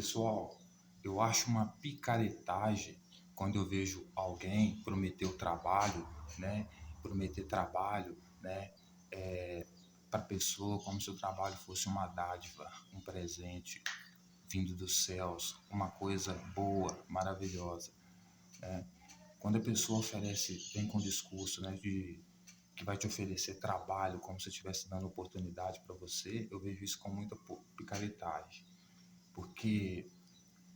Pessoal, eu acho uma picaretagem quando eu vejo alguém prometer o trabalho, né? Prometer trabalho, né? Para a pessoa como se o trabalho fosse uma dádiva, um presente vindo dos céus, uma coisa boa, maravilhosa, né? Quando a pessoa oferece, vem com discurso, né, de que vai te oferecer trabalho como se estivesse dando oportunidade para você, eu vejo isso com muita picaretagem, porque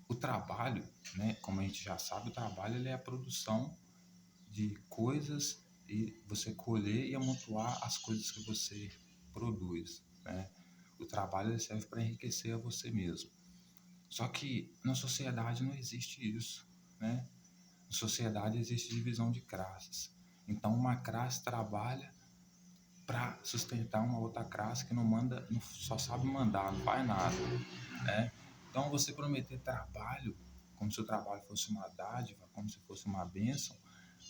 o trabalho, né, como a gente já sabe, o trabalho ele é a produção de coisas e você colher e amontoar as coisas que você produz, né? O trabalho ele serve para enriquecer a você mesmo. Só que na sociedade não existe isso, né? Na sociedade existe divisão de classes. Então uma classe trabalha para sustentar uma outra classe que não manda, só sabe mandar, não faz nada, né? Então você prometer trabalho como se o trabalho fosse uma dádiva, como se fosse uma bênção,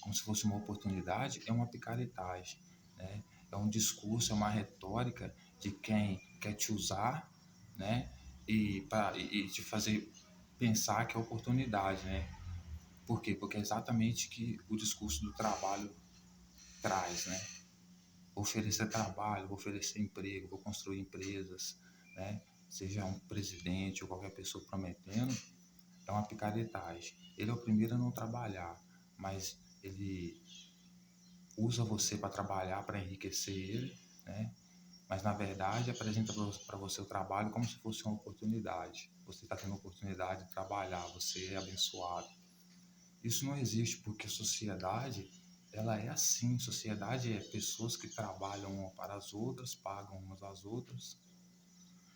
como se fosse uma oportunidade, é uma picaretagem, né? É um discurso, é uma retórica de quem quer te usar, né? E te fazer pensar que é oportunidade, né? Por quê? Porque é exatamente que o discurso do trabalho traz, né? Vou oferecer trabalho, vou oferecer emprego, vou construir empresas, né? Seja um presidente ou qualquer pessoa prometendo, é uma picaretagem. Ele é o primeiro a não trabalhar, mas ele usa você para trabalhar, para enriquecer ele, né? Mas na verdade apresenta para você o trabalho como se fosse uma oportunidade. Você está tendo a oportunidade de trabalhar, você é abençoado. Isso não existe porque sociedade, ela é assim. Sociedade é pessoas que trabalham uma para as outras, pagam umas às outras.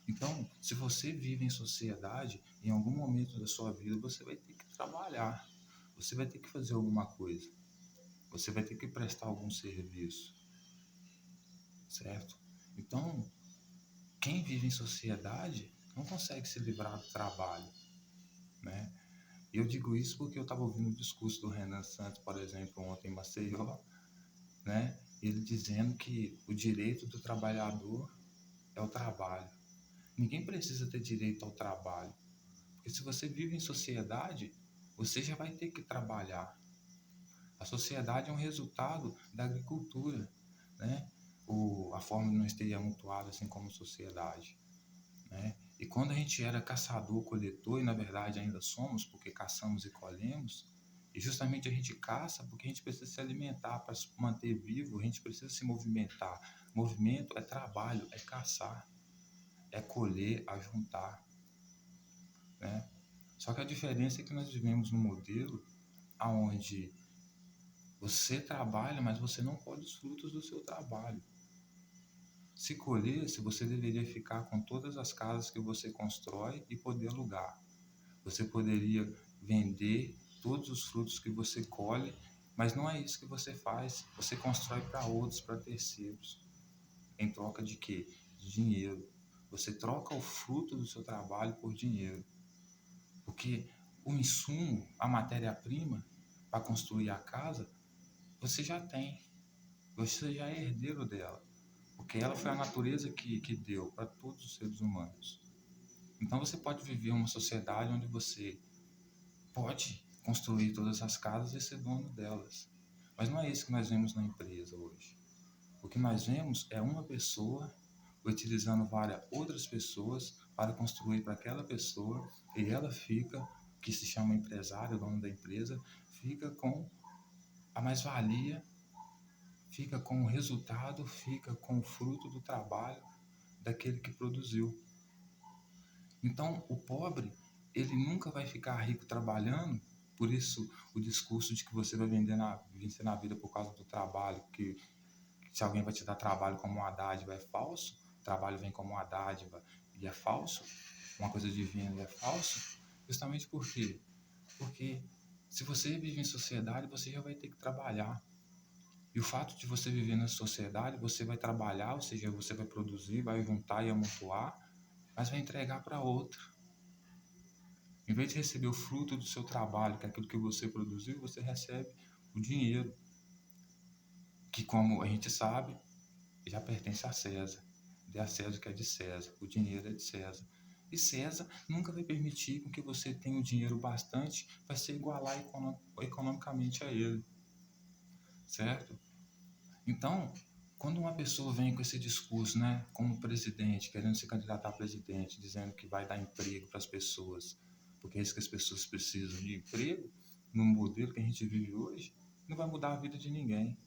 Então, se você vive em sociedade, em algum momento da sua vida você vai ter que trabalhar. Você vai ter que fazer alguma coisa. Você vai ter que prestar algum serviço, certo? Então, quem vive em sociedade não consegue se livrar do trabalho, né? E eu digo isso porque eu estava ouvindo o discurso do Renan Santos, por exemplo, ontem em Maceió, né? Ele dizendo que o direito do trabalhador é o trabalho. Ninguém precisa ter direito ao trabalho, porque se você vive em sociedade, você já vai ter que trabalhar. A sociedade é um resultado da agricultura, né? A forma de não esteja amontoada assim como sociedade, né? E quando a gente era caçador, coletor, e na verdade ainda somos, porque caçamos e colhemos, e justamente a gente caça porque a gente precisa se alimentar para se manter vivo, a gente precisa se movimentar. Movimento é trabalho, é caçar, é colher, ajuntar, né? Só que a diferença é que nós vivemos num modelo onde você trabalha, mas você não colhe os frutos do seu trabalho. Se colhesse, você deveria ficar com todas as casas que você constrói e poder alugar. Você poderia vender todos os frutos que você colhe, mas não é isso que você faz. Você constrói para outros, para terceiros. Em troca de quê? De dinheiro. Você troca o fruto do seu trabalho por dinheiro. Porque o insumo, a matéria-prima para construir a casa, você já tem. Você já é herdeiro dela. Porque ela foi a natureza que deu para todos os seres humanos. Então você pode viver uma sociedade onde você pode construir todas as casas e ser dono delas. Mas não é isso que nós vemos na empresa hoje. O que nós vemos é uma pessoa utilizando várias outras pessoas para construir para aquela pessoa e ela fica, que se chama empresário, dono da empresa, fica com a mais-valia, fica com o resultado, fica com o fruto do trabalho daquele que produziu. Então, o pobre, ele nunca vai ficar rico trabalhando, por isso o discurso de que você vai vencer na vida por causa do trabalho, que se alguém vai te dar trabalho como uma dádiva é falso, o trabalho vem como uma dádiva e é falso, uma coisa divina e é falso, justamente por quê? Porque se você vive em sociedade, você já vai ter que trabalhar. E o fato de você viver na sociedade, você vai trabalhar, ou seja, você vai produzir, vai juntar e amontoar, mas vai entregar para outro. Em vez de receber o fruto do seu trabalho, que é aquilo que você produziu, você recebe o dinheiro, que como a gente sabe, já pertence a César. Dê a César o que é de César, o dinheiro é de César. E César nunca vai permitir com que você tenha o dinheiro bastante para se igualar economicamente a ele, certo? Então, quando uma pessoa vem com esse discurso, né, como presidente, querendo se candidatar a presidente, dizendo que vai dar emprego para as pessoas, porque é isso que as pessoas precisam de emprego, no modelo que a gente vive hoje, não vai mudar a vida de ninguém.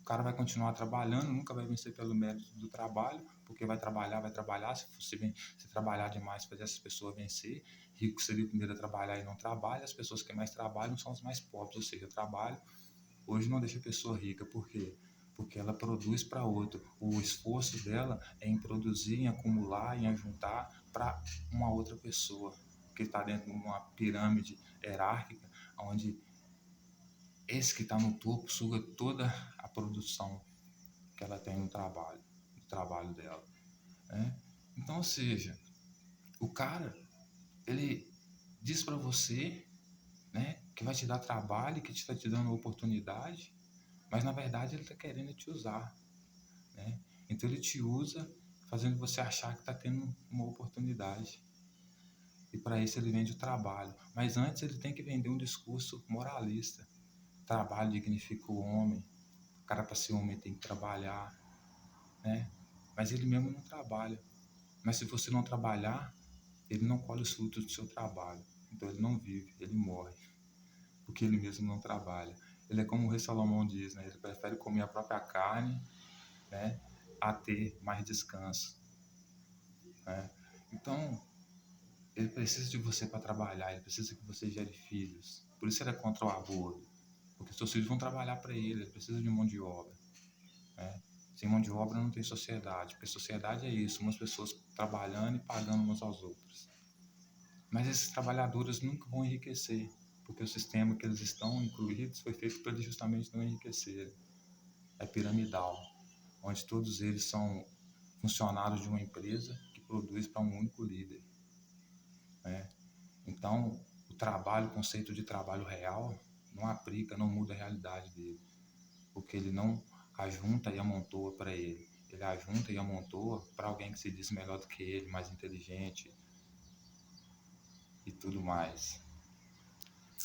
O cara vai continuar trabalhando, nunca vai vencer pelo mérito do trabalho, porque vai trabalhar, se trabalhar demais fazer essas pessoas vencer, rico seria o primeiro a trabalhar e não trabalha, as pessoas que mais trabalham são as mais pobres, ou seja, trabalho hoje não deixa a pessoa rica, por quê? Porque ela produz para outro. O esforço dela é em produzir, em acumular, em ajuntar para uma outra pessoa, que está dentro de uma pirâmide hierárquica, onde esse que está no topo suga toda a produção que ela tem no trabalho dela, né? Então, ou seja, o cara, ele diz para você, né, que vai te dar trabalho, que está te dando oportunidade, mas na verdade ele está querendo te usar, né? Então ele te usa fazendo você achar que está tendo uma oportunidade. E para isso ele vende o trabalho. Mas antes ele tem que vender um discurso moralista. Trabalho dignifica o homem. O cara para ser homem tem que trabalhar, né? Mas ele mesmo não trabalha. Mas se você não trabalhar, ele não colhe os frutos do seu trabalho. Então ele não vive, ele morre, porque ele mesmo não trabalha. Ele é como o rei Salomão diz, né? Ele prefere comer a própria carne, né, a ter mais descanso, né? Então, ele precisa de você para trabalhar, ele precisa que você gere filhos. Por isso ele é contra o aborto, porque seus filhos vão trabalhar para ele precisa de mão de obra, né? Sem mão de obra não tem sociedade, porque sociedade é isso, umas pessoas trabalhando e pagando umas aos outros. Mas esses trabalhadores nunca vão enriquecer, porque o sistema que eles estão incluídos foi feito para eles justamente não enriquecerem. É piramidal, onde todos eles são funcionários de uma empresa que produz para um único líder, né? Então, o conceito de trabalho real, não aplica, não muda a realidade dele, porque ele não ajunta e amontoa para ele. Ele ajunta e amontoa para alguém que se diz melhor do que ele, mais inteligente e tudo mais.